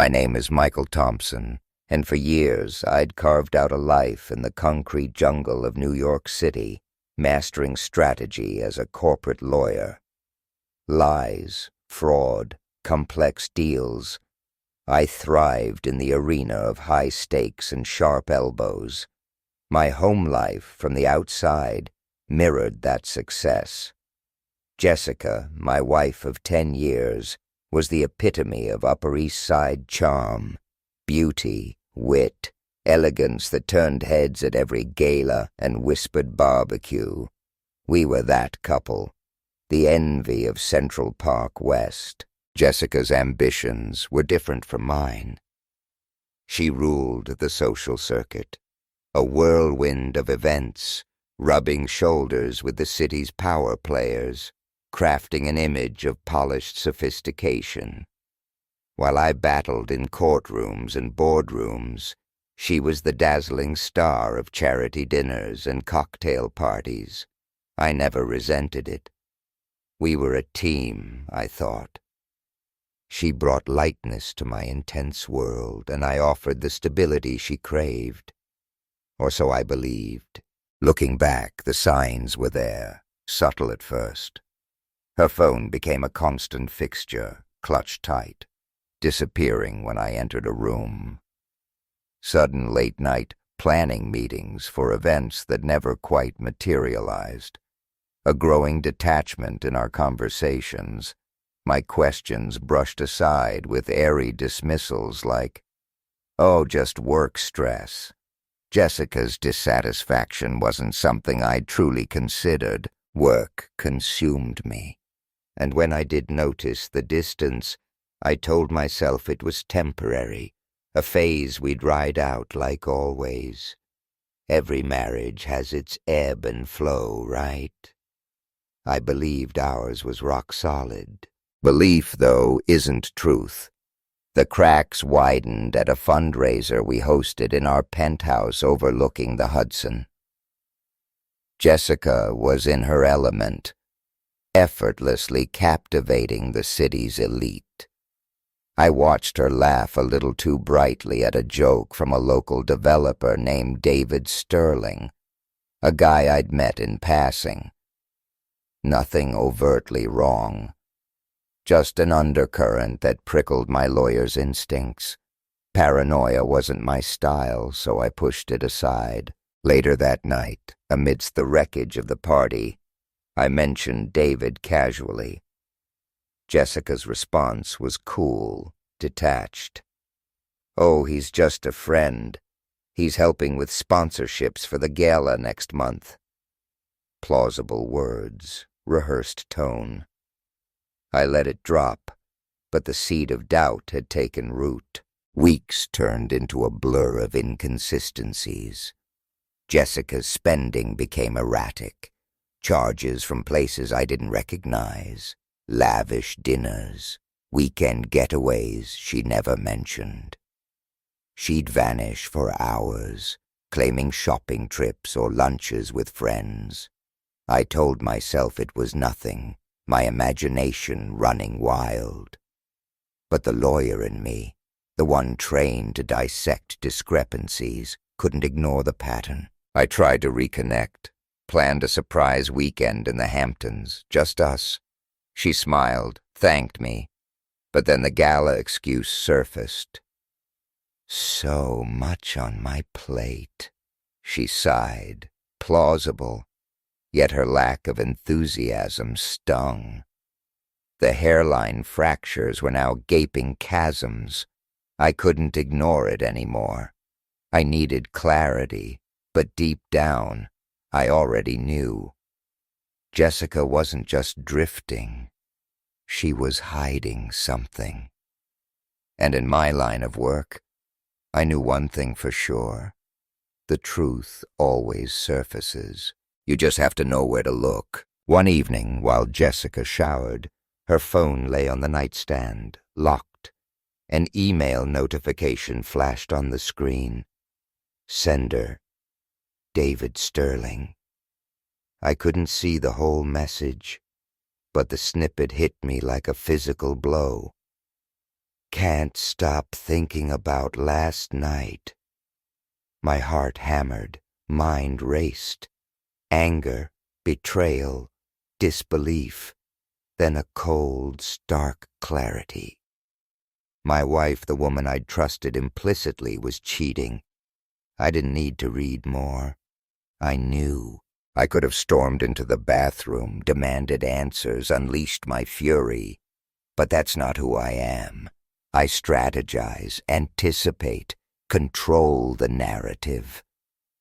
My name is Michael Thompson, and for years I'd carved out a life in the concrete jungle of New York City, mastering strategy as a corporate lawyer. Lies, fraud, complex deals. I thrived in the arena of high stakes and sharp elbows. My home life from the outside mirrored that success. Jessica, my wife of 10 years, was the epitome of Upper East Side charm, beauty, wit, elegance that turned heads at every gala and whispered barbecue. We were that couple, the envy of Central Park West. Jessica's ambitions were different from mine. She ruled the social circuit, a whirlwind of events, rubbing shoulders with the city's power players, crafting an image of polished sophistication. While I battled in courtrooms and boardrooms, she was the dazzling star of charity dinners and cocktail parties. I never resented it. We were a team, I thought. She brought lightness to my intense world, and I offered the stability she craved. Or so I believed. Looking back, the signs were there, subtle at first. Her phone became a constant fixture, clutched tight, disappearing when I entered a room. Sudden late-night planning meetings for events that never quite materialized. A growing detachment in our conversations. My questions brushed aside with airy dismissals like, "Oh, just work stress." Jessica's dissatisfaction wasn't something I'd truly considered. Work consumed me. And when I did notice the distance, I told myself it was temporary, a phase we'd ride out like always. Every marriage has its ebb and flow, right? I believed ours was rock solid. Belief, though, isn't truth. The cracks widened at a fundraiser we hosted in our penthouse overlooking the Hudson. Jessica was in her element, effortlessly captivating the city's elite. I watched her laugh a little too brightly at a joke from a local developer named David Sterling, a guy I'd met in passing. Nothing overtly wrong. Just an undercurrent that prickled my lawyer's instincts. Paranoia wasn't my style, so I pushed it aside. Later that night, amidst the wreckage of the party, I mentioned David casually. Jessica's response was cool, detached. "Oh, he's just a friend. He's helping with sponsorships for the gala next month." Plausible words, rehearsed tone. I let it drop, but the seed of doubt had taken root. Weeks turned into a blur of inconsistencies. Jessica's spending became erratic. Charges from places I didn't recognize. Lavish dinners. Weekend getaways she never mentioned. She'd vanish for hours, claiming shopping trips or lunches with friends. I told myself it was nothing. My imagination running wild. But the lawyer in me, the one trained to dissect discrepancies, couldn't ignore the pattern. I tried to reconnect, planned a surprise weekend in the Hamptons, just us. She smiled, thanked me, but then the gala excuse surfaced. "So much on my plate," she sighed, plausible. Yet her lack of enthusiasm stung. The hairline fractures were now gaping chasms. I couldn't ignore it anymore. I needed clarity, but deep down, I already knew. Jessica wasn't just drifting. She was hiding something. And in my line of work, I knew one thing for sure. The truth always surfaces. You just have to know where to look. One evening, while Jessica showered, her phone lay on the nightstand, locked. An email notification flashed on the screen. Sender, David Sterling. I couldn't see the whole message, but the snippet hit me like a physical blow. Can't stop thinking about last night. My heart hammered, mind raced. Anger, betrayal, disbelief, then a cold, stark clarity. My wife, the woman I'd trusted implicitly, was cheating. I didn't need to read more. I knew. I could have stormed into the bathroom, demanded answers, unleashed my fury. But that's not who I am. I strategize, anticipate, control the narrative.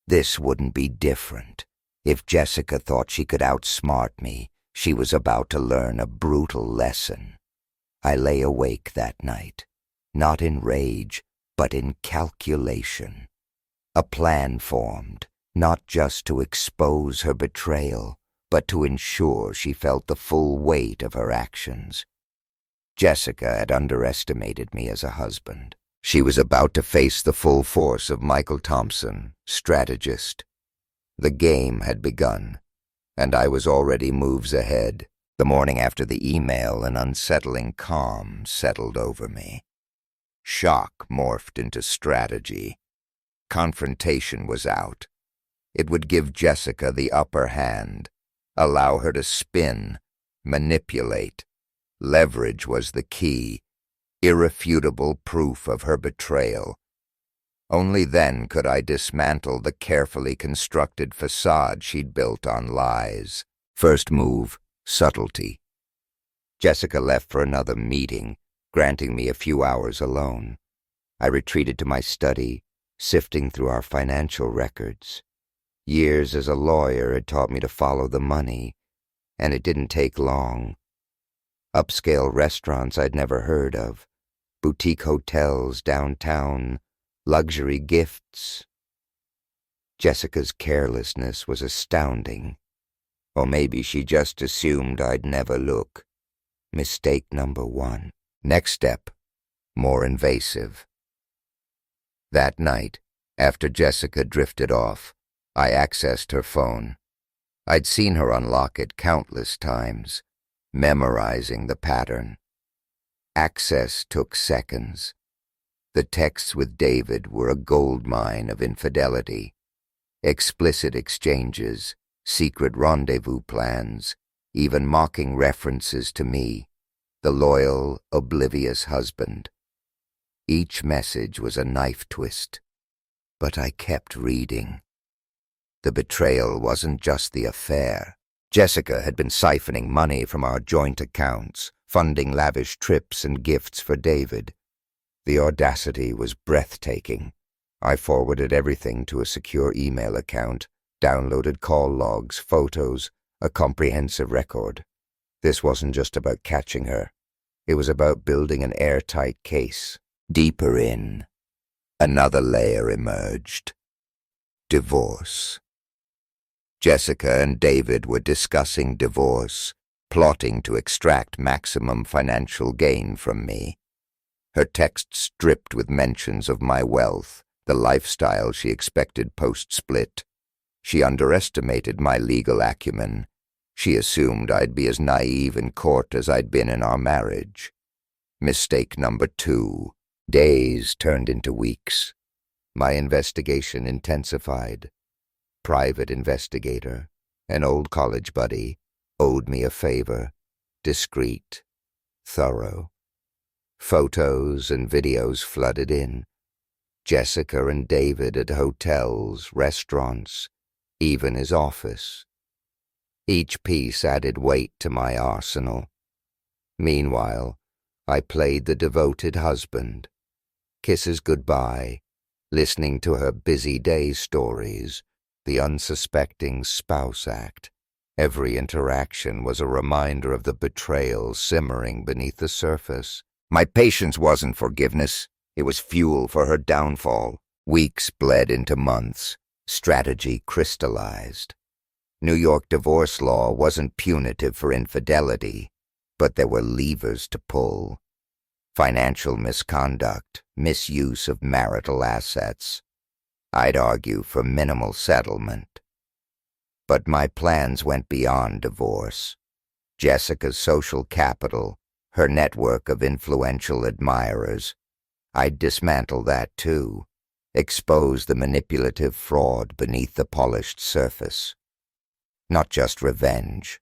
This wouldn't be different. If Jessica thought she could outsmart me, she was about to learn a brutal lesson. I lay awake that night, not in rage, but in calculation. A plan formed, not just to expose her betrayal, but to ensure she felt the full weight of her actions. Jessica had underestimated me as a husband. She was about to face the full force of Michael Thompson, strategist. The game had begun, and I was already moves ahead. The morning after the email, an unsettling calm settled over me. Shock morphed into strategy. Confrontation was out. It would give Jessica the upper hand, allow her to spin, manipulate. Leverage was the key, irrefutable proof of her betrayal. Only then could I dismantle the carefully constructed facade she'd built on lies. First move, subtlety. Jessica left for another meeting, granting me a few hours alone. I retreated to my study, sifting through our financial records. Years as a lawyer had taught me to follow the money, and it didn't take long. Upscale restaurants I'd never heard of, boutique hotels downtown, luxury gifts. Jessica's carelessness was astounding. Or maybe she just assumed I'd never look. Mistake number one. Next step, more invasive. That night, after Jessica drifted off, I accessed her phone. I'd seen her unlock it countless times, memorizing the pattern. Access took seconds. The texts with David were a goldmine of infidelity. Explicit exchanges, secret rendezvous plans, even mocking references to me, the loyal, oblivious husband. Each message was a knife twist, but I kept reading. The betrayal wasn't just the affair. Jessica had been siphoning money from our joint accounts, funding lavish trips and gifts for David. The audacity was breathtaking. I forwarded everything to a secure email account, downloaded call logs, photos, a comprehensive record. This wasn't just about catching her. It was about building an airtight case. Deeper in, another layer emerged. Divorce. Jessica and David were discussing divorce, plotting to extract maximum financial gain from me. Her texts dripped with mentions of my wealth, the lifestyle she expected post-split. She underestimated my legal acumen. She assumed I'd be as naive in court as I'd been in our marriage. Mistake number two. Days turned into weeks. My investigation intensified. Private investigator, an old college buddy, owed me a favor. Discreet, thorough. Photos and videos flooded in. Jessica and David at hotels, restaurants, even his office. Each piece added weight to my arsenal. Meanwhile, I played the devoted husband. Kisses goodbye, listening to her busy day stories, the unsuspecting spouse act. Every interaction was a reminder of the betrayal simmering beneath the surface. My patience wasn't forgiveness. It was fuel for her downfall. Weeks bled into months. Strategy crystallized. New York divorce law wasn't punitive for infidelity, but there were levers to pull. Financial misconduct, misuse of marital assets. I'd argue for minimal settlement. But my plans went beyond divorce. Jessica's social capital, her network of influential admirers. I'd dismantle that too, expose the manipulative fraud beneath the polished surface. Not just revenge,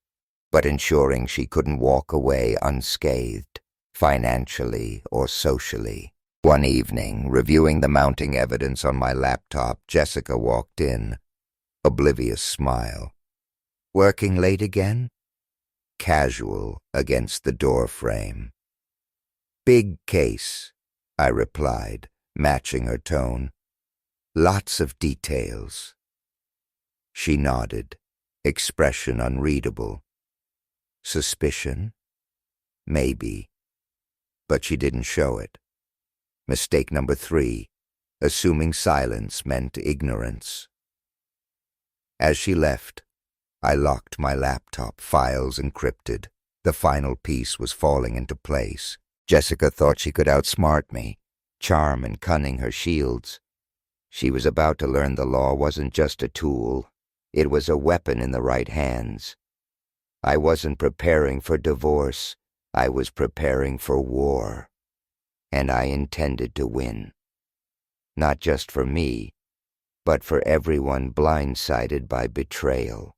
but ensuring she couldn't walk away unscathed, financially or socially. One evening, reviewing the mounting evidence on my laptop, Jessica walked in, oblivious smile. "Working late again?" Casual against the door frame. "Big case," I replied, matching her tone. "Lots of details." She nodded, expression unreadable. Suspicion? Maybe. But she didn't show it. Mistake number 3, assuming silence meant ignorance. As she left, I locked my laptop, files encrypted. The final piece was falling into place. Jessica thought she could outsmart me, charm and cunning her shields. She was about to learn the law wasn't just a tool, it was a weapon in the right hands. I wasn't preparing for divorce, I was preparing for war. And I intended to win. Not just for me, but for everyone blindsided by betrayal.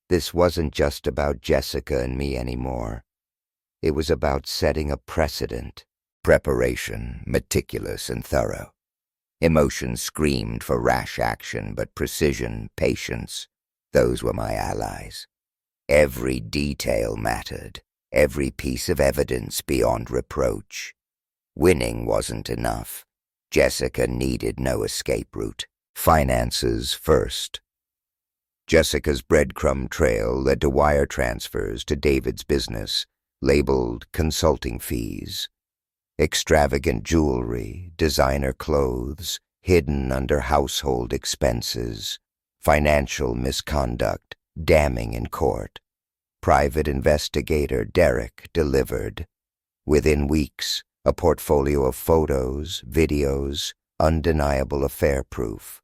This wasn't just about Jessica and me anymore. It was about setting a precedent. Preparation, meticulous and thorough. Emotion screamed for rash action, but precision, patience, those were my allies. Every detail mattered, every piece of evidence beyond reproach. Winning wasn't enough. Jessica needed no escape route. Finances first. Jessica's breadcrumb trail led to wire transfers to David's business, labeled consulting fees. Extravagant jewelry, designer clothes, hidden under household expenses. Financial misconduct, damning in court. Private investigator Derek delivered. Within weeks, a portfolio of photos, videos, undeniable affair proof.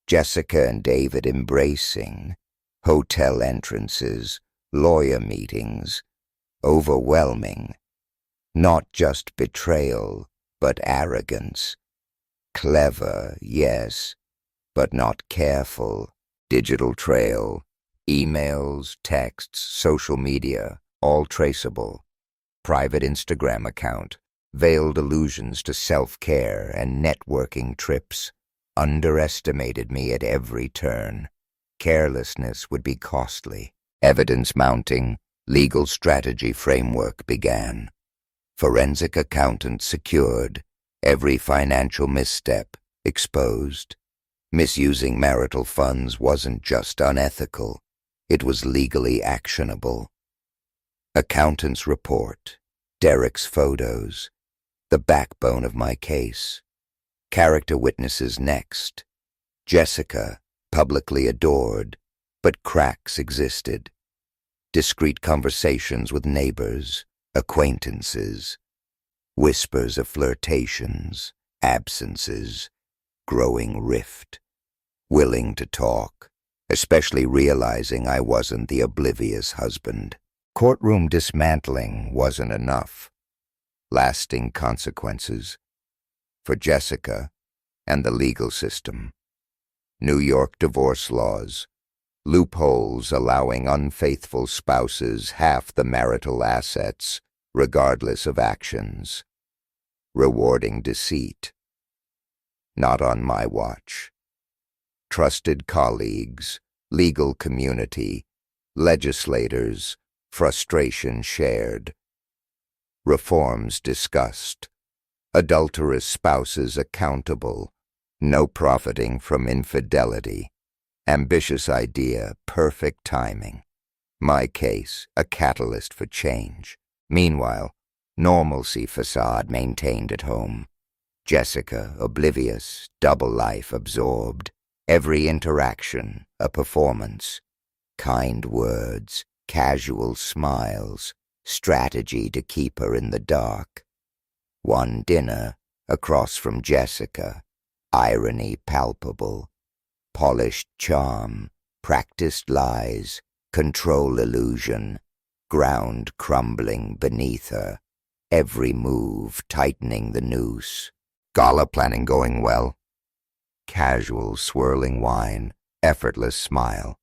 Jessica and David embracing. Hotel entrances, lawyer meetings. Overwhelming. Not just betrayal, but arrogance. Clever, yes, but not careful. Digital trail. Emails, texts, social media, all traceable. Private Instagram account. Veiled allusions to self-care and networking trips. Underestimated me at every turn. Carelessness would be costly. Evidence mounting, legal strategy framework began. Forensic accountant secured. Every financial misstep exposed. Misusing marital funds wasn't just unethical. It was legally actionable. Accountant's report. Derek's photos. The backbone of my case. Character witnesses next. Jessica, publicly adored, but cracks existed. Discreet conversations with neighbors, acquaintances. Whispers of flirtations, absences, growing rift. Willing to talk, especially realizing I wasn't the oblivious husband. Courtroom dismantling wasn't enough. Lasting consequences. For Jessica and the legal system. New York divorce laws. Loopholes allowing unfaithful spouses half the marital assets, regardless of actions. Rewarding deceit. Not on my watch. Trusted colleagues, legal community, legislators, frustration shared. Reforms discussed. Adulterous spouses accountable. No profiting from infidelity. Ambitious idea, perfect timing. My case, a catalyst for change. Meanwhile, normalcy facade maintained at home. Jessica, oblivious, double life absorbed. Every interaction, a performance. Kind words, casual smiles, strategy to keep her in the dark. One dinner, across from Jessica, irony palpable. Polished charm, practiced lies, control illusion, ground crumbling beneath her. every move tightening the noose. Gala planning going well? Casual, swirling wine, effortless smile.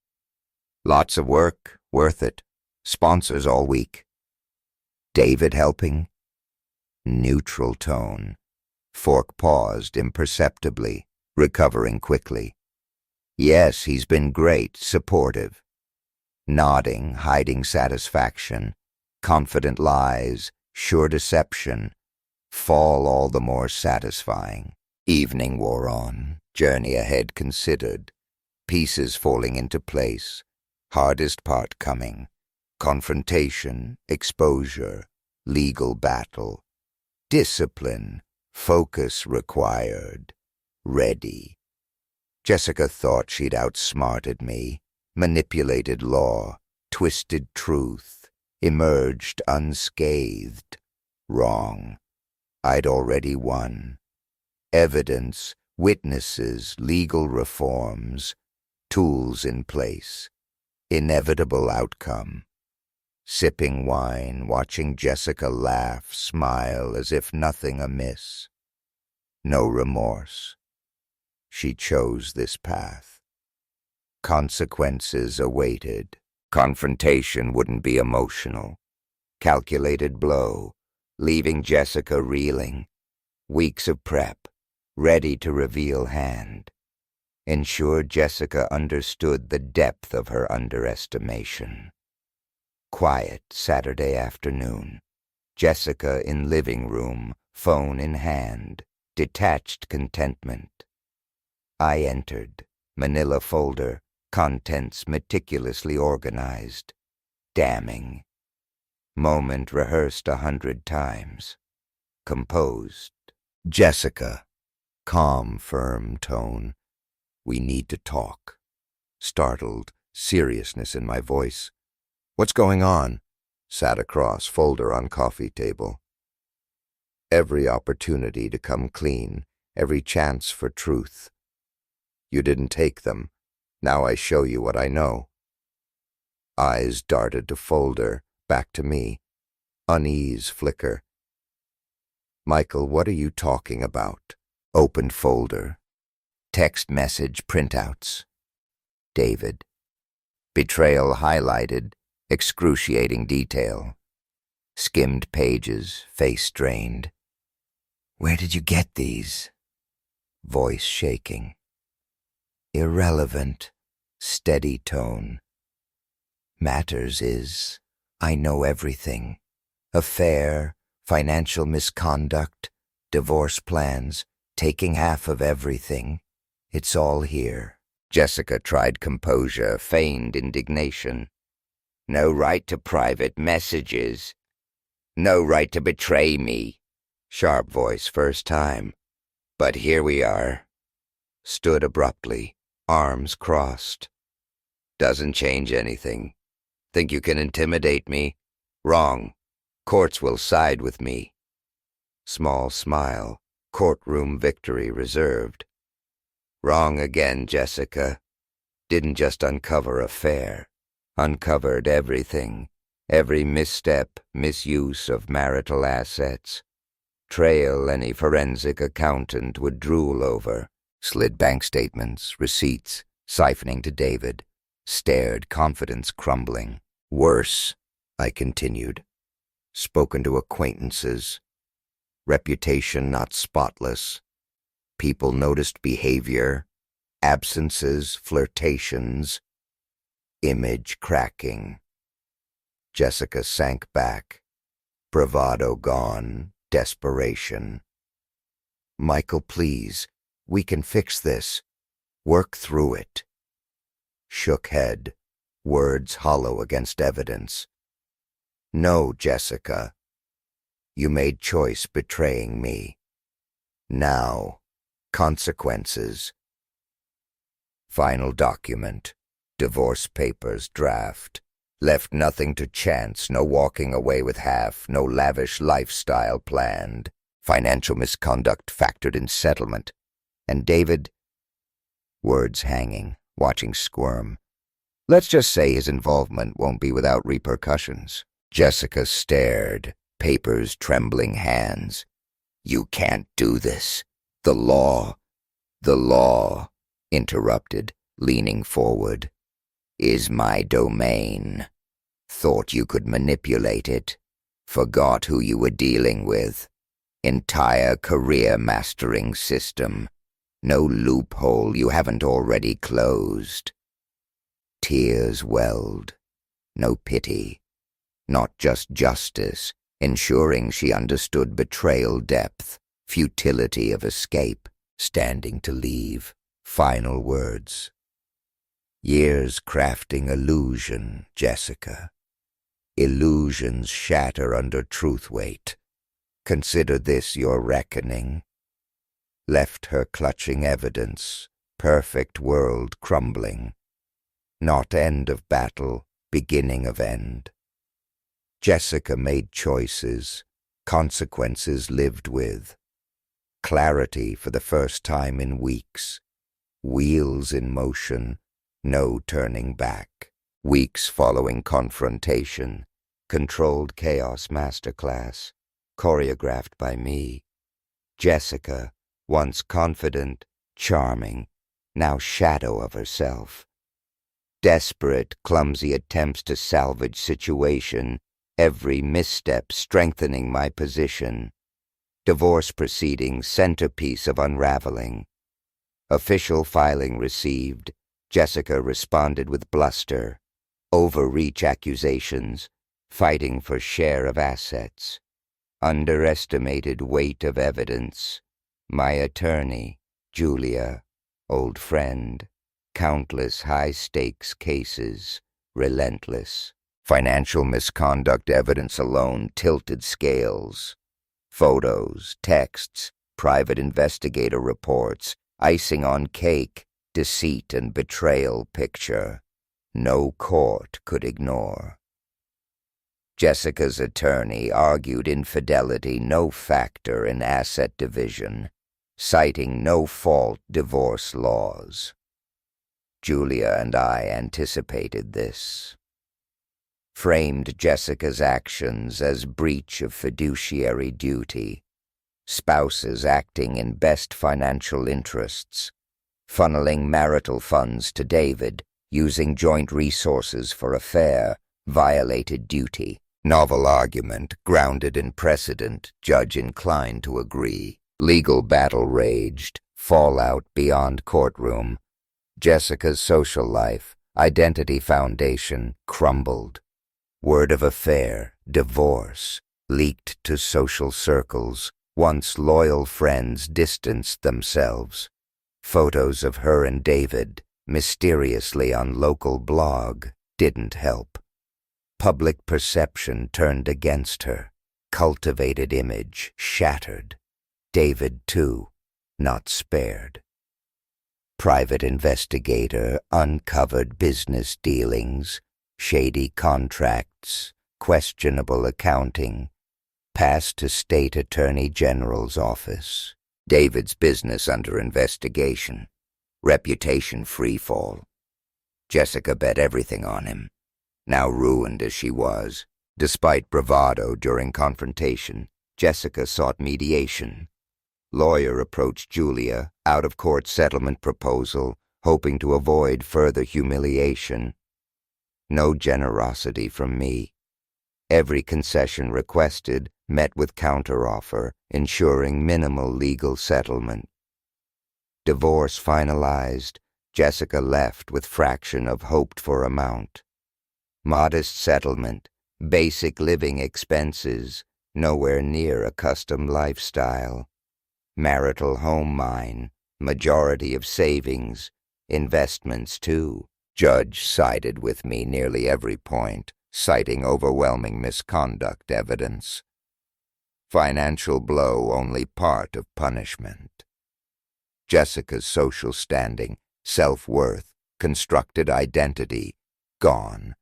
Lots of work, worth it. Sponsors all week. David helping? Neutral tone. Fork paused imperceptibly, recovering quickly. Yes, he's been great, supportive. Nodding, hiding satisfaction. Confident lies, sure deception. Fall all the more satisfying. Evening wore on, journey ahead considered. Pieces falling into place. Hardest part coming. Confrontation, exposure, legal battle. Discipline, focus required. Ready. Jessica thought she'd outsmarted me, manipulated law, twisted truth, emerged unscathed. Wrong. I'd already won. Evidence, witnesses, legal reforms, tools in place. Inevitable outcome. Sipping wine, watching Jessica laugh, smile as if nothing amiss. No remorse. She chose this path. Consequences awaited. Confrontation wouldn't be emotional. Calculated blow, leaving Jessica reeling. Weeks of prep, ready to reveal hand. Ensured Jessica understood the depth of her underestimation. Quiet Saturday afternoon. Jessica in living room, phone in hand, detached contentment. I entered, manila folder, contents meticulously organized. Damning. Moment rehearsed 100 times. Composed. Jessica. Calm, firm tone. We need to talk. Startled, seriousness in my voice. What's going on? Sat across, folder on coffee table. Every opportunity to come clean, every chance for truth. You didn't take them. Now I show you what I know. Eyes darted to folder, back to me. Unease flicker. Michael, what are you talking about? Opened folder. Text message printouts. David. Betrayal highlighted, excruciating detail. Skimmed pages, face strained. Where did you get these? Voice shaking. Irrelevant, steady tone. Matters is, I know everything. Affair, financial misconduct, divorce plans, taking half of everything. It's all here. Jessica tried composure, feigned indignation. No right to private messages. No right to betray me. Sharp voice first time. But here we are. Stood abruptly, arms crossed. Doesn't change anything. Think you can intimidate me? Wrong. Courts will side with me. Small smile. Courtroom victory reserved. Wrong again, Jessica. Didn't just uncover affair. Uncovered everything. Every misstep, misuse of marital assets. Trail any forensic accountant would drool over. Slid bank statements, receipts, siphoning to David. Stared, confidence crumbling. Worse, I continued. Spoken to acquaintances. Reputation not spotless. People noticed behavior. Absences, flirtations. Image cracking. Jessica sank back. Bravado gone. Desperation. Michael, please. We can fix this. Work through it. Shook head. Words hollow against evidence. No, Jessica. You made choice betraying me. Now. Consequences. Final document. Divorce papers draft. Left nothing to chance, no walking away with half, no lavish lifestyle planned. Financial misconduct factored in settlement. And David? Words hanging, watching squirm. Let's just say his involvement won't be without repercussions. Jessica stared. papers trembling hands. "You can't do this. The law," interrupted, leaning forward, "is my domain. Thought you could manipulate it. Forgot who you were dealing with. Entire career mastering system. No loophole you haven't already closed." Tears welled. No pity. Not just justice, ensuring she understood betrayal depth, futility of escape, standing to leave, final words. "Years crafting illusion, Jessica. Illusions shatter under truth weight. Consider this your reckoning." Left her clutching evidence, perfect world crumbling. Not end of battle, beginning of end. Jessica made choices, consequences lived with. Clarity for the first time in weeks. Wheels in motion, no turning back. Weeks following confrontation. Controlled chaos masterclass, choreographed by me. Jessica, once confident, charming, now shadow of herself. Desperate, clumsy attempts to salvage situation, every misstep strengthening my position. Divorce proceedings, centerpiece of unraveling. Official filing received. Jessica responded with bluster. Overreach accusations, fighting for share of assets. Underestimated weight of evidence. My attorney, Julia, old friend. Countless high-stakes cases, relentless. Financial misconduct evidence alone tilted scales. Photos, texts, private investigator reports, icing on cake, deceit and betrayal picture. No court could ignore. Jessica's attorney argued infidelity no factor in asset division, citing no-fault divorce laws. Julia and I anticipated this. Framed Jessica's actions as breach of fiduciary duty, spouses acting in best financial interests, funneling marital funds to David, using joint resources for affair, violated duty. Novel argument, grounded in precedent, judge inclined to agree. Legal battle raged, fallout beyond courtroom. Jessica's social life, identity foundation, crumbled. Word of affair, divorce, leaked to social circles. Once loyal friends distanced themselves. Photos of her and David, mysteriously on local blog, didn't help. Public perception turned against her. Cultivated image shattered. David, too, not spared. Private investigator uncovered business dealings, shady contracts, questionable accounting, passed to State Attorney General's office. David's business under investigation. Reputation freefall. Jessica bet everything on him. Now ruined as she was, despite bravado during confrontation, Jessica sought mediation. Lawyer approached Julia, out-of-court settlement proposal, hoping to avoid further humiliation. No generosity from me. Every concession requested met with counteroffer, ensuring minimal legal settlement. Divorce finalized, Jessica left with fraction of hoped-for amount. Modest settlement, basic living expenses, nowhere near a custom lifestyle. Marital home mine, majority of savings, investments too. Judge sided with me nearly every point, citing overwhelming misconduct evidence. Financial blow only part of punishment. Jessica's social standing, self-worth, constructed identity, gone.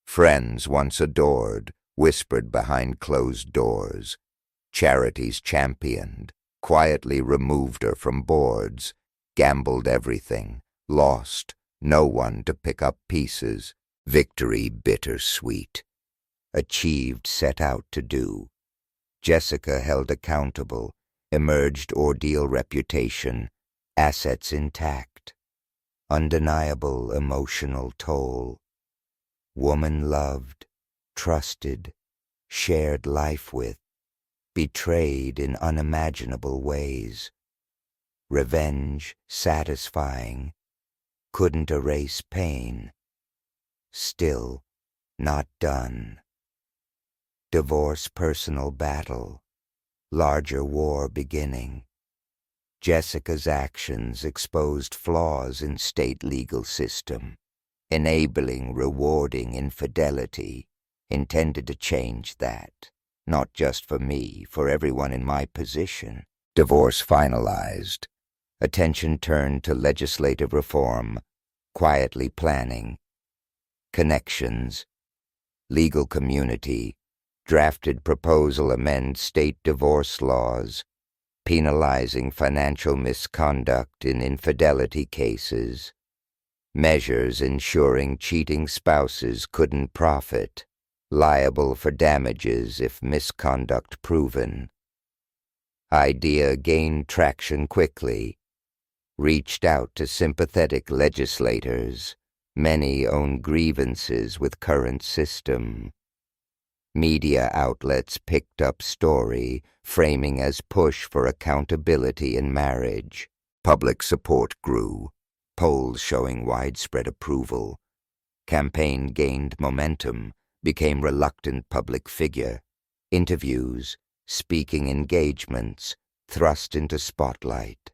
Friends once adored, whispered behind closed doors. Charities championed, quietly removed her from boards, gambled everything, lost, no one to pick up pieces, victory bittersweet. Achieved, set out to do, Jessica held accountable, emerged ordeal reputation, assets intact, undeniable emotional toll. Woman loved, trusted, shared life with, betrayed in unimaginable ways. Revenge satisfying, couldn't erase pain. Still not done. Divorce personal battle, larger war beginning. Jessica's actions exposed flaws in state legal system, enabling rewarding infidelity, intended to change that, not just for me, for everyone in my position. Divorce finalized. Attention turned to legislative reform, quietly planning. Connections. Legal community. Drafted proposal amend state divorce laws, penalizing financial misconduct in infidelity cases. Measures ensuring cheating spouses couldn't profit, liable for damages if misconduct proven. Idea gained traction quickly. Reached out to sympathetic legislators. Many own grievances with current system. Media outlets picked up story, framing as push for accountability in marriage. Public support grew, polls showing widespread approval. Campaign gained momentum, became reluctant public figure. Interviews, speaking engagements, thrust into spotlight.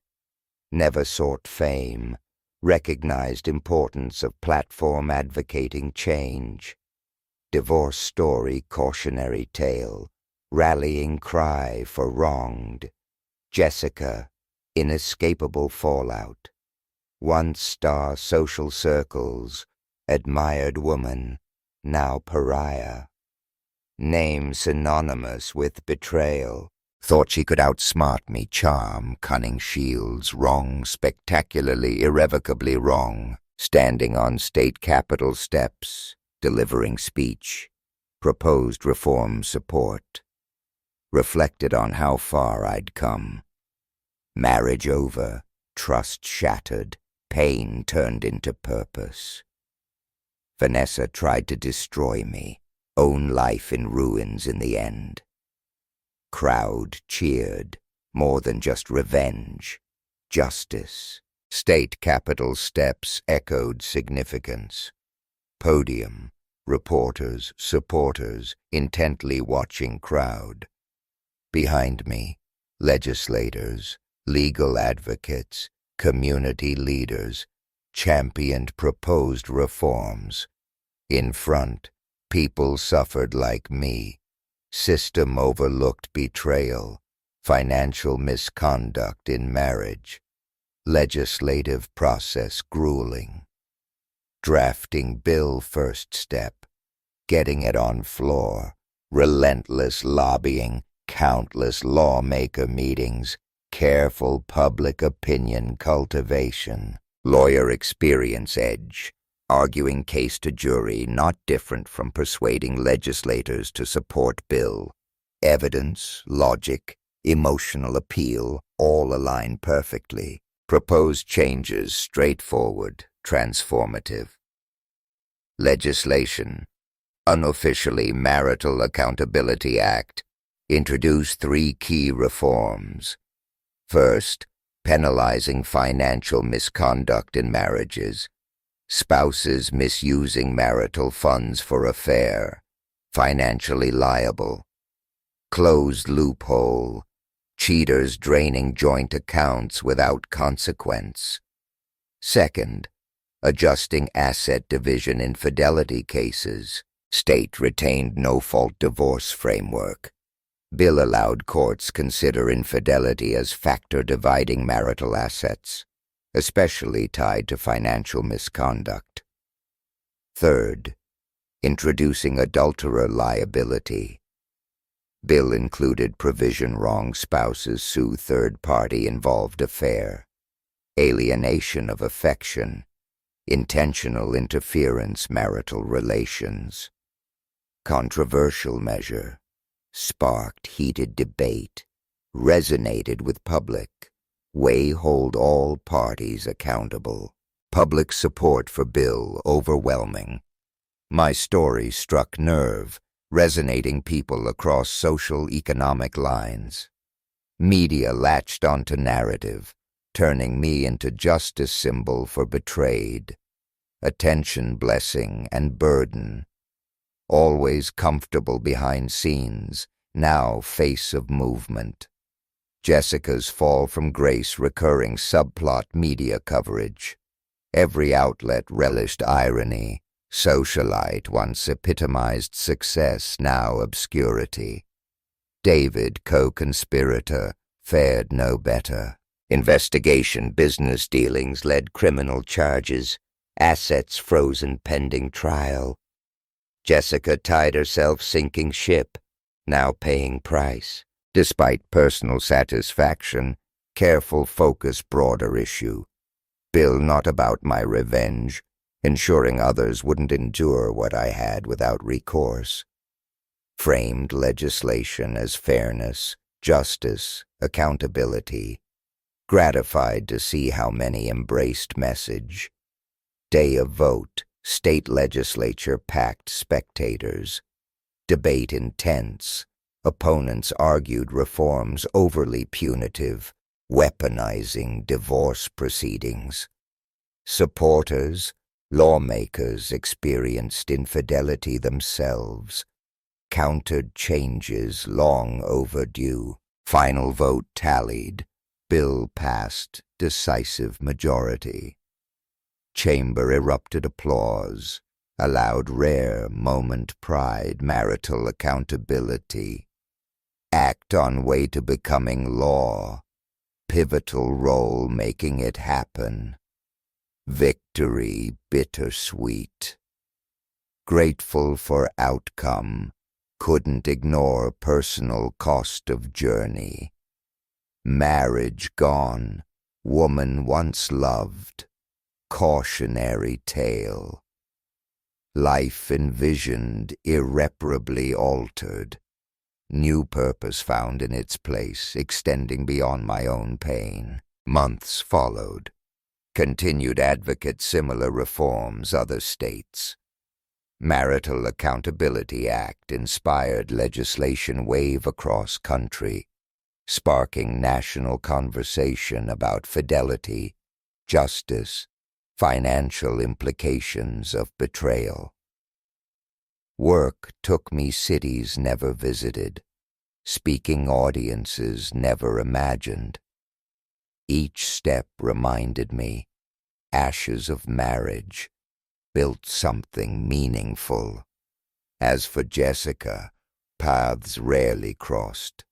Never sought fame, recognized importance of platform advocating change. Divorce story cautionary tale, rallying cry for wronged. Jessica, inescapable fallout. Once star social circles, admired woman, now pariah. Name synonymous with betrayal. Thought she could outsmart me, charm, cunning shields, wrong, spectacularly, irrevocably wrong, standing on state capitol steps, delivering speech, proposed reform support. Reflected on how far I'd come. Marriage over, trust shattered, pain turned into purpose. Vanessa tried to destroy me, own life in ruins in the end. Crowd cheered, more than just revenge, justice. State capitol steps echoed significance. Podium, reporters, supporters, intently watching crowd. Behind me, legislators, legal advocates, community leaders, championed proposed reforms. In front, people suffered like me. System overlooked betrayal, financial misconduct in marriage, legislative process grueling. Drafting bill first step, getting it on floor, relentless lobbying, countless lawmaker meetings, careful public opinion cultivation, lawyer experience edge. Arguing case to jury not different from persuading legislators to support bill. Evidence, logic, emotional appeal all align perfectly. Proposed changes straightforward, transformative. Legislation. Unofficially Marital Accountability Act. Introduced 3 key reforms. First, penalizing financial misconduct in marriages. Spouses misusing marital funds for affair, financially liable. Closed loophole, cheaters draining joint accounts without consequence. Second, adjusting asset division in fidelity cases. State retained no-fault divorce framework. Bill allowed courts consider infidelity as factor dividing marital assets, especially tied to financial misconduct. Third, introducing adulterer liability. Bill included provision wrong spouses sue third-party involved affair, alienation of affection, intentional interference marital relations. Controversial measure. sparked heated debate, resonated with public, hold all parties accountable. Public support for bill overwhelming. My story struck nerve, resonating people across social economic lines. Media latched onto narrative, turning me into justice symbol for betrayed. Attention, blessing, and burden. Always comfortable behind scenes, now face of movement. Jessica's fall from grace recurring subplot media coverage. Every outlet relished irony. Socialite once epitomized success, now obscurity. David, co-conspirator, fared no better. Investigation business dealings led criminal charges, assets frozen pending trial. Jessica tied herself sinking ship, now paying price. Despite personal satisfaction, careful focus broader issue. Bill not about my revenge, ensuring others wouldn't endure what I had without recourse. Framed legislation as fairness, justice, accountability. Gratified to see how many embraced message. Day of vote, state legislature packed spectators. Debate intense. Opponents argued reforms overly punitive, weaponizing divorce proceedings. Supporters, lawmakers experienced infidelity themselves, countered changes long overdue. Final vote tallied, bill passed, decisive majority. Chamber erupted applause, allowed rare moment pride, marital accountability. Act on way to becoming law, pivotal role making it happen. Victory bittersweet. Grateful for outcome, couldn't ignore personal cost of journey. Marriage gone, woman once loved, cautionary tale. Life envisioned, irreparably altered. New purpose found in its place, extending beyond my own pain. Months followed. Continued advocate similar reforms other states. Marital Accountability Act inspired legislation wave across country, sparking national conversation about fidelity, justice, financial implications of betrayal. Work took me cities never visited, speaking audiences never imagined. Each step reminded me, ashes of marriage, built something meaningful. As for Jessica, paths rarely crossed.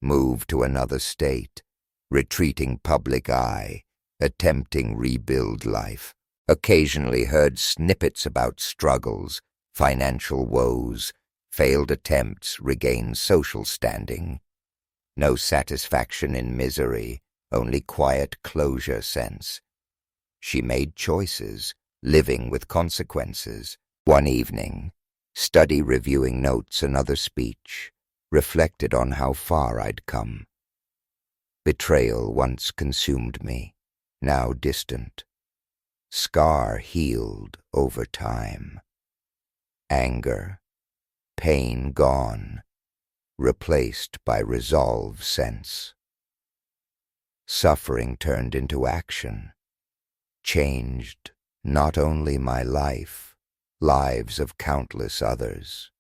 Moved to another state, retreating public eye, attempting rebuild life. Occasionally heard snippets about struggles, financial woes, failed attempts regain social standing. No satisfaction in misery, only quiet closure sense. She made choices, living with consequences. One evening, study reviewing notes, another speech, reflected on how far I'd come. Betrayal once consumed me, now distant. Scar healed over time. Anger, pain gone, replaced by resolve sense. Suffering turned into action, changed not only my life, lives of countless others.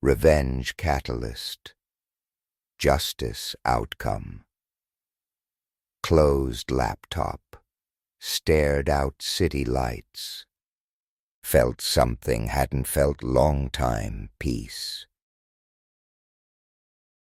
Revenge catalyst, justice outcome. Closed laptop, stared out city lights. Felt something hadn't felt long time, peace.